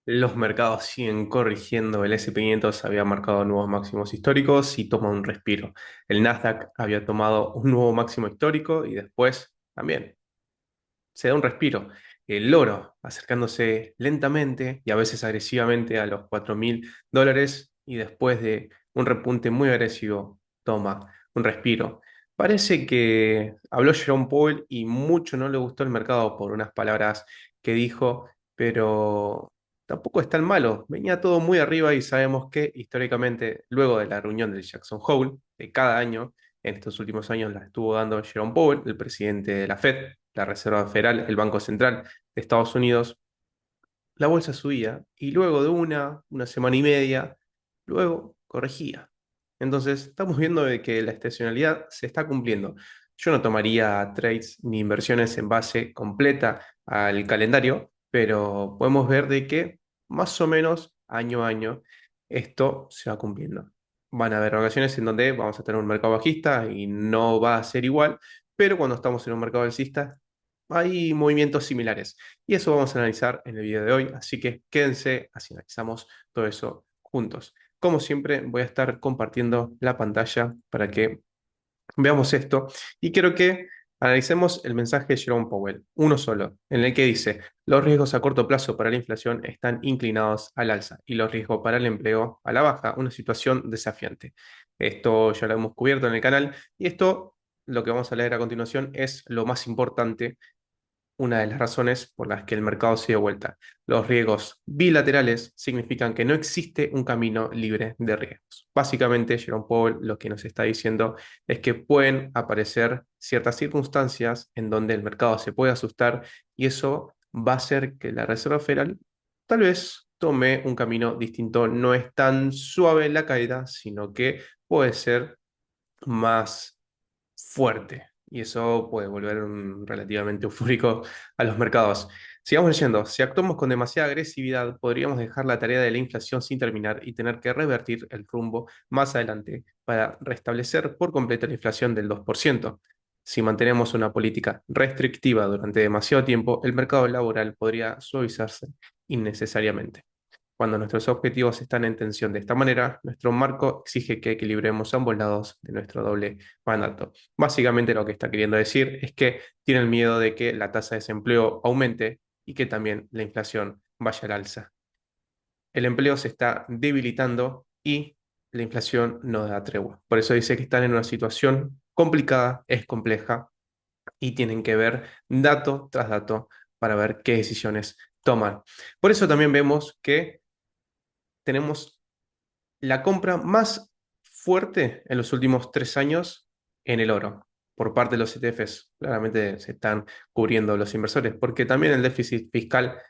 Los mercados siguen corrigiendo, el S&P 500 había marcado nuevos máximos históricos y toma un respiro. El Nasdaq había tomado un nuevo máximo histórico y después también se da un respiro. El oro acercándose lentamente y a veces agresivamente a los $4.000 y después de un repunte muy agresivo toma un respiro. Parece que habló Jerome Powell y mucho no le gustó el mercado por unas palabras que dijo, pero tampoco es tan malo. Venía todo muy arriba y sabemos que históricamente, luego de la reunión del Jackson Hole, de cada año, en estos últimos años la estuvo dando Jerome Powell, el presidente de la Fed, la Reserva Federal, el Banco Central de Estados Unidos. La bolsa subía y luego de una semana y media, luego corregía. Entonces, estamos viendo de que la estacionalidad se está cumpliendo. Yo no tomaría trades ni inversiones en base completa al calendario, pero podemos ver de que más o menos año a año esto se va cumpliendo. Van a haber ocasiones en donde vamos a tener un mercado bajista y no va a ser igual, pero cuando estamos en un mercado alcista hay movimientos similares. Y eso vamos a analizar en el video de hoy, así que quédense, así analizamos todo eso juntos. Como siempre, voy a estar compartiendo la pantalla para que veamos esto y quiero que analicemos el mensaje de Jerome Powell, uno solo, en el que dice, los riesgos a corto plazo para la inflación están inclinados al alza y los riesgos para el empleo a la baja, una situación desafiante. Esto ya lo hemos cubierto en el canal y esto, lo que vamos a leer a continuación, es lo más importante, una de las razones por las que el mercado se dio vuelta. Los riesgos bilaterales significan que no existe un camino libre de riesgos. Básicamente, Jerome Powell lo que nos está diciendo es que pueden aparecer ciertas circunstancias en donde el mercado se puede asustar y eso va a hacer que la Reserva Federal tal vez tome un camino distinto. No es tan suave la caída, sino que puede ser más fuerte y eso puede volver relativamente eufórico a los mercados. Sigamos leyendo. Si actuamos con demasiada agresividad, podríamos dejar la tarea de la inflación sin terminar y tener que revertir el rumbo más adelante para restablecer por completo la inflación del 2%. Si mantenemos una política restrictiva durante demasiado tiempo, el mercado laboral podría suavizarse innecesariamente. Cuando nuestros objetivos están en tensión de esta manera, nuestro marco exige que equilibremos ambos lados de nuestro doble mandato. Básicamente lo que está queriendo decir es que tienen miedo de que la tasa de desempleo aumente y que también la inflación vaya al alza. El empleo se está debilitando y la inflación no da tregua. Por eso dice que están en una situación complicada, es compleja y tienen que ver dato tras dato para ver qué decisiones toman. Por eso también vemos que tenemos la compra más fuerte en los últimos 3 años en el oro por parte de los ETFs. Claramente se están cubriendo los inversores, porque también el déficit fiscal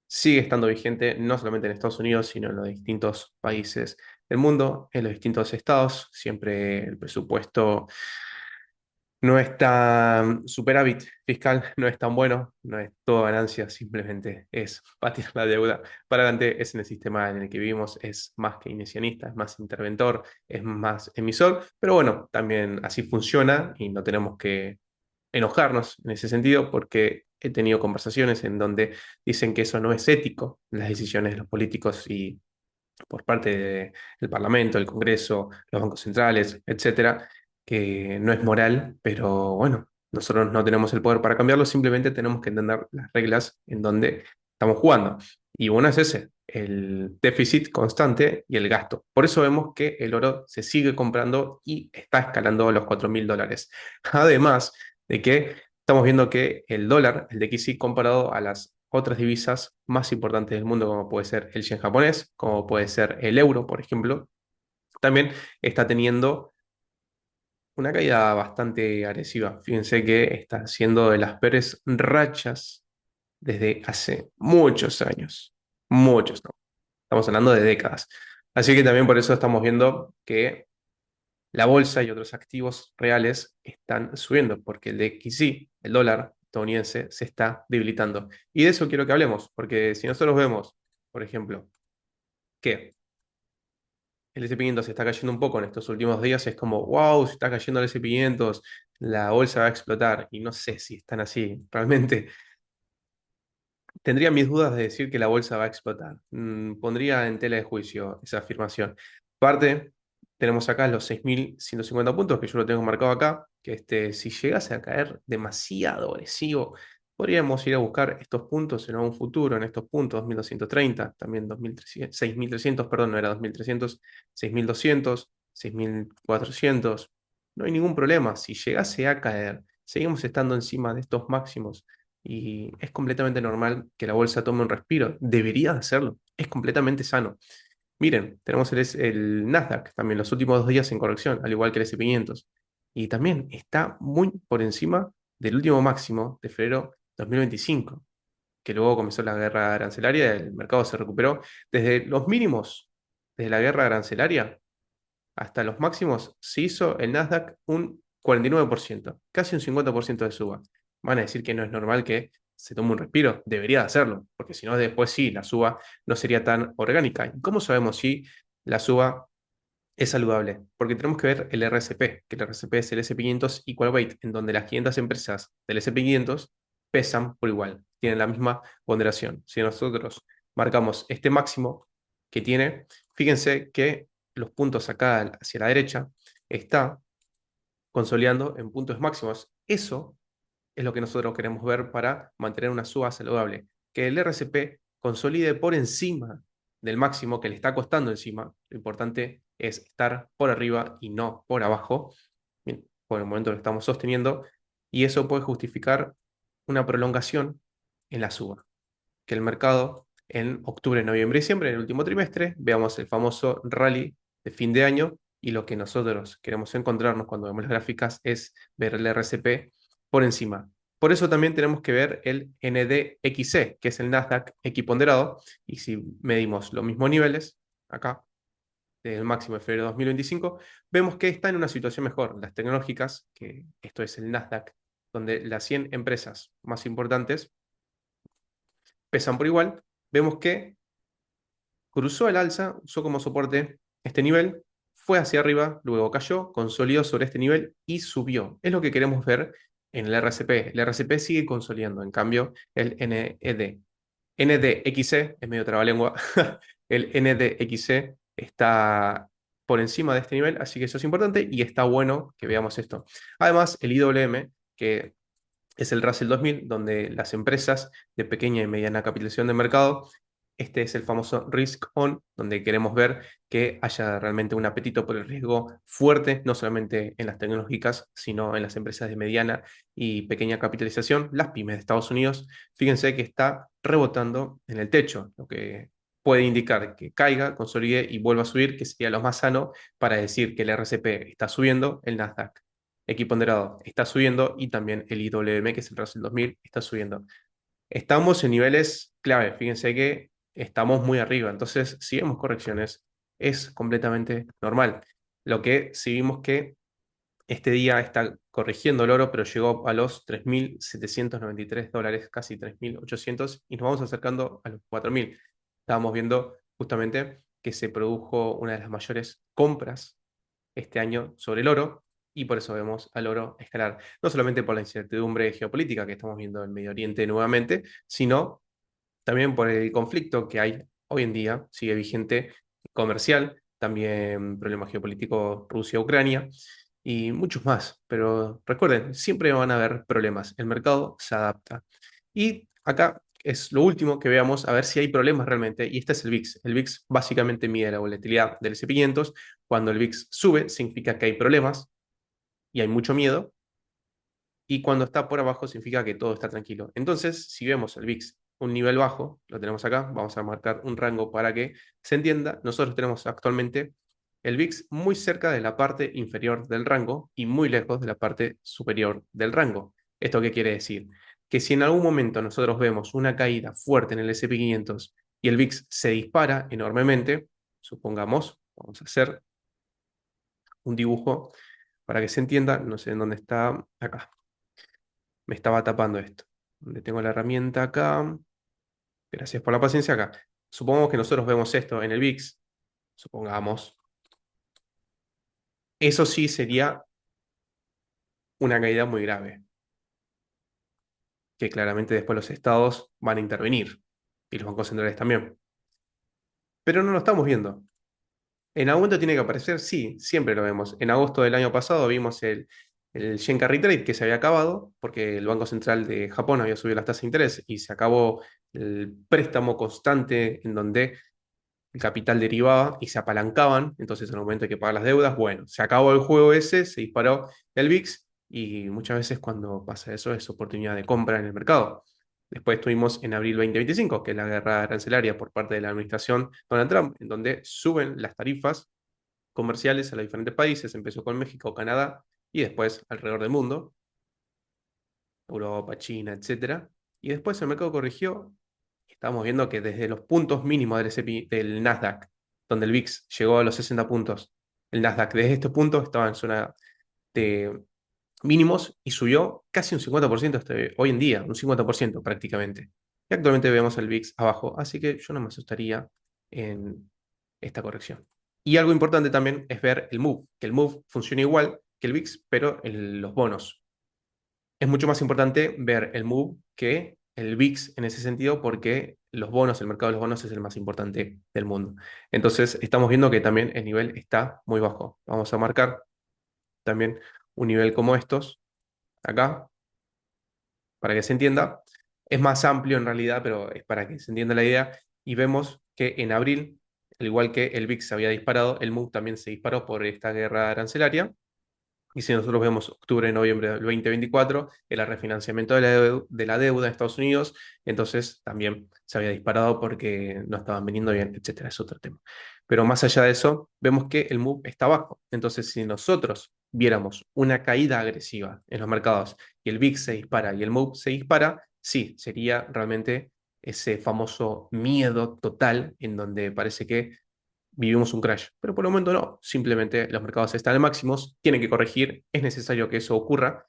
sigue estando vigente, no solamente en Estados Unidos, sino en los distintos países del mundo, en los distintos estados. Siempre el presupuesto no es tan superávit fiscal, no es tan bueno, no es todo ganancia, simplemente es patear la deuda para adelante. Es en el sistema en el que vivimos, es más keynesianista, es más interventor, es más emisor, pero bueno, también así funciona y no tenemos que enojarnos en ese sentido porque he tenido conversaciones en donde dicen que eso no es ético, las decisiones de los políticos y por parte del Parlamento, el Congreso, los bancos centrales, etcétera, que no es moral, pero bueno, nosotros no tenemos el poder para cambiarlo, simplemente tenemos que entender las reglas en donde estamos jugando. Y uno es ese, el déficit constante y el gasto. Por eso vemos que el oro se sigue comprando y está escalando a los $4.000. Además de que estamos viendo que el dólar, el DXY comparado a las otras divisas más importantes del mundo, como puede ser el yen japonés, como puede ser el euro, por ejemplo, también está teniendo una caída bastante agresiva. Fíjense que está siendo de las peores rachas desde hace muchos años. Muchos, ¿no? Estamos hablando de décadas. Así que también por eso estamos viendo que la bolsa y otros activos reales están subiendo, porque el DXY, el dólar estadounidense, se está debilitando. Y de eso quiero que hablemos, porque si nosotros vemos, por ejemplo, que el S&P 500 se está cayendo un poco en estos últimos días, es como, wow, se está cayendo el S&P 500, la bolsa va a explotar, y no sé si están así realmente. Tendría mis dudas de decir que la bolsa va a explotar. Pondría en tela de juicio esa afirmación. Aparte, tenemos acá los 6.150 puntos, que yo lo tengo marcado acá, que si llegase a caer demasiado agresivo, podríamos ir a buscar estos puntos en un futuro, en estos puntos, 2.230, también 2.300, 6.300, perdón, no era 2.300, 6.200, 6.400. No hay ningún problema. Si llegase a caer, seguimos estando encima de estos máximos y es completamente normal que la bolsa tome un respiro. Debería de hacerlo. Es completamente sano. Miren, tenemos el Nasdaq también los últimos 2 días en corrección, al igual que el S&P 500. Y también está muy por encima del último máximo de febrero 2025, que luego comenzó la guerra arancelaria, el mercado se recuperó. Desde los mínimos, desde la guerra arancelaria, hasta los máximos se hizo el Nasdaq un 49%, casi un 50% de suba. Van a decir que no es normal que se tome un respiro, debería de hacerlo, porque si no, después sí, la suba no sería tan orgánica. ¿Y cómo sabemos si la suba es saludable? Porque tenemos que ver el RSP, que el RSP es el S&P 500 Equal Weight, en donde las 500 empresas del S&P 500 pesan por igual, tienen la misma ponderación. Si nosotros marcamos este máximo que tiene, fíjense que los puntos acá hacia la derecha está consolidando en puntos máximos. Eso es lo que nosotros queremos ver para mantener una suba saludable. Que el RSP consolide por encima del máximo que le está costando encima. Lo importante es estar por arriba y no por abajo. Bien, por el momento lo estamos sosteniendo y eso puede justificar una prolongación en la suba. Que el mercado en octubre, noviembre y diciembre, en el último trimestre, veamos el famoso rally de fin de año y lo que nosotros queremos encontrarnos cuando vemos las gráficas es ver el RSP por encima. Por eso también tenemos que ver el NDXC, que es el Nasdaq equiponderado, y si medimos los mismos niveles, acá, desde el máximo de febrero de 2025, vemos que está en una situación mejor. Las tecnológicas, que esto es el Nasdaq, donde las 100 empresas más importantes pesan por igual, vemos que cruzó el alza, usó como soporte este nivel, fue hacia arriba, luego cayó, consolidó sobre este nivel y subió. Es lo que queremos ver en el RSP. El RSP sigue consolidando, en cambio, el NED. NDXC es medio trabalengua. El NDXC está por encima de este nivel, así que eso es importante y está bueno que veamos esto. Además, el IWM, que es el Russell 2000, donde las empresas de pequeña y mediana capitalización de mercado, este es el famoso risk on, donde queremos ver que haya realmente un apetito por el riesgo fuerte, no solamente en las tecnológicas, sino en las empresas de mediana y pequeña capitalización, las pymes de Estados Unidos. Fíjense que está rebotando en el techo, lo que puede indicar que caiga, consolide y vuelva a subir, que sería lo más sano para decir que el RCP está subiendo, el Nasdaq equiponderado está subiendo y también el IWM, que es el Russell 2000, está subiendo. Estamos en niveles clave, fíjense que estamos muy arriba, entonces si vemos correcciones es completamente normal. Lo que sí vimos que este día está corrigiendo el oro, pero llegó a los $3.793, casi 3.800, y nos vamos acercando a los 4.000. Estábamos viendo justamente que se produjo una de las mayores compras este año sobre el oro y por eso vemos al oro escalar. No solamente por la incertidumbre geopolítica que estamos viendo en Medio Oriente nuevamente, sino también por el conflicto que hay hoy en día, sigue vigente comercial, también problema geopolítico Rusia-Ucrania y muchos más. Pero recuerden, siempre van a haber problemas. El mercado se adapta. Y acá es lo último que veamos, a ver si hay problemas realmente. Y este es el VIX. El VIX básicamente mide la volatilidad del S&P 500. Cuando el VIX sube, significa que hay problemas y hay mucho miedo. Y cuando está por abajo, significa que todo está tranquilo. Entonces, si vemos el VIX un nivel bajo, lo tenemos acá, vamos a marcar un rango para que se entienda. Nosotros tenemos actualmente el VIX muy cerca de la parte inferior del rango y muy lejos de la parte superior del rango. ¿Esto qué quiere decir? Que si en algún momento nosotros vemos una caída fuerte en el S&P 500 y el VIX se dispara enormemente, supongamos, vamos a hacer un dibujo para que se entienda, no sé en dónde está, acá, me estaba tapando esto, donde tengo la herramienta acá, gracias por la paciencia acá. Supongamos que nosotros vemos esto en el VIX, supongamos, eso sí sería una caída muy grave. que claramente después los estados van a intervenir y los bancos centrales también. Pero no lo estamos viendo. ¿En algún momento tiene que aparecer? Sí, siempre lo vemos. En agosto del año pasado vimos el Yen Carry Trade que se había acabado porque el Banco Central de Japón había subido las tasas de interés y se acabó el préstamo constante en donde el capital derivaba y se apalancaban, entonces en el momento hay que pagar las deudas, bueno, se acabó el juego ese, se disparó el VIX y muchas veces cuando pasa eso es oportunidad de compra en el mercado. Después tuvimos en abril 2025, que es la guerra arancelaria por parte de la administración Donald Trump, en donde suben las tarifas comerciales a los diferentes países, empezó con México, Canadá y después alrededor del mundo, Europa, China, etcétera. Y después el mercado corrigió. Estamos viendo que desde los puntos mínimos del, del Nasdaq, donde el VIX llegó a los 60 puntos, el Nasdaq desde este punto estaba en zona de mínimos y subió casi un 50% hoy en día, un 50% prácticamente. Y actualmente vemos el VIX abajo, así que yo no me asustaría en esta corrección. Y algo importante también es ver el MOVE, que el MOVE funciona igual que el VIX, pero en los bonos. Es mucho más importante ver el MOVE que el VIX en ese sentido porque los bonos, el mercado de los bonos es el más importante del mundo. Entonces estamos viendo que también el nivel está muy bajo. Vamos a marcar también un nivel como estos, acá, para que se entienda. Es más amplio en realidad, pero es para que se entienda la idea. Y vemos que en abril, al igual que el VIX se había disparado, el MOVE también se disparó por esta guerra arancelaria. Y si nosotros vemos octubre, noviembre del 2024, el refinanciamiento de de la deuda en Estados Unidos, entonces también se había disparado porque no estaban viniendo bien, etcétera, es otro tema. Pero más allá de eso, vemos que el MOVE está bajo. Entonces, si nosotros viéramos una caída agresiva en los mercados y el VIX se dispara y el MOVE se dispara, sí, sería realmente ese famoso miedo total en donde parece que vivimos un crash. Pero por el momento no, simplemente los mercados están en máximos, tienen que corregir, es necesario que eso ocurra.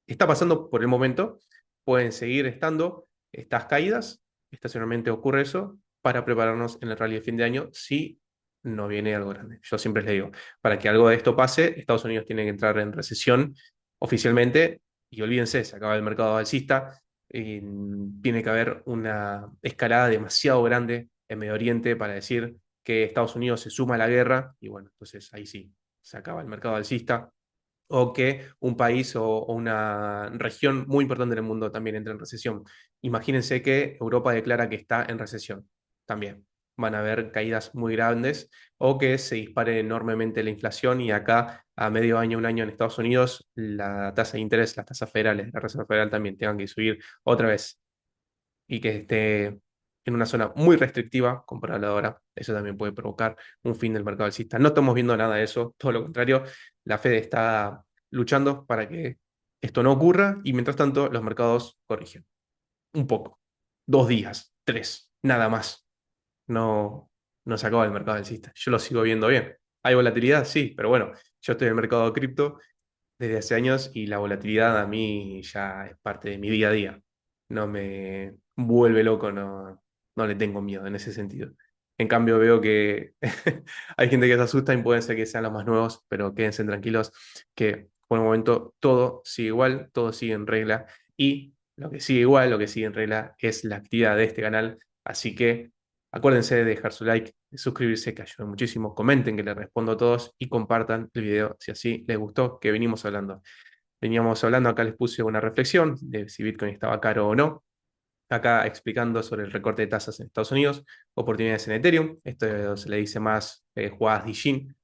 Está pasando por el momento, pueden seguir estando estas caídas, estacionalmente ocurre eso, para prepararnos en el rally de fin de año si no viene algo grande. Yo siempre les digo, para que algo de esto pase, Estados Unidos tiene que entrar en recesión oficialmente y olvídense, se acaba el mercado alcista, tiene que haber una escalada demasiado grande en Medio Oriente para decir que Estados Unidos se suma a la guerra y bueno, entonces ahí sí, se acaba el mercado alcista o que un país o una región muy importante del mundo también entre en recesión. Imagínense que Europa declara que está en recesión también. Van a haber caídas muy grandes o que se dispare enormemente la inflación y acá a medio año, un año en Estados Unidos, la tasa de interés, las tasas federales, la Reserva Federal también tengan que subir otra vez y que esté en una zona muy restrictiva comparada a la hora, eso también puede provocar un fin del mercado alcista. No estamos viendo nada de eso, todo lo contrario, la Fed está luchando para que esto no ocurra y mientras tanto los mercados corrigen. Un poco, 2 días, tres, nada más. No, no se acaba el mercado alcista. Yo lo sigo viendo bien. ¿Hay volatilidad? Sí, pero bueno, yo estoy en el mercado de cripto desde hace años y la volatilidad a mí ya es parte de mi día a día. No me vuelve loco, no, no le tengo miedo en ese sentido. En cambio veo que hay gente que se asusta y pueden ser que sean los más nuevos, pero quédense tranquilos que por el momento todo sigue igual, todo sigue en regla y lo que sigue igual, lo que sigue en regla es la actividad de este canal. Así que acuérdense de dejar su like, de suscribirse, que ayuda muchísimo. Comenten, que les respondo a todos y compartan el video si así les gustó, que venimos hablando. Veníamos hablando, acá les puse una reflexión de si Bitcoin estaba caro o no. Acá explicando sobre el recorte de tasas en Estados Unidos, oportunidades en Ethereum. Esto se le dice más jugadas Dijin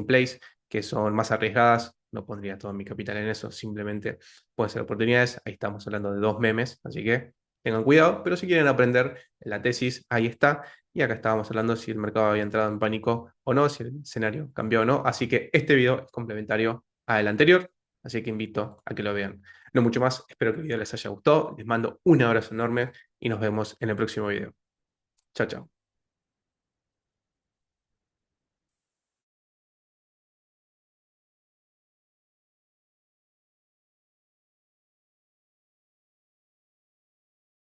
Plays, que son más arriesgadas. No pondría todo mi capital en eso, simplemente pueden ser oportunidades. Ahí estamos hablando de dos memes, así que tengan cuidado. Pero si quieren aprender la tesis, ahí está. Y acá estábamos hablando si el mercado había entrado en pánico o no, si el escenario cambió o no. Así que este video es complementario al anterior, así que invito a que lo vean. No mucho más, espero que el video les haya gustado. Les mando un abrazo enorme y nos vemos en el próximo video. Chao, chao.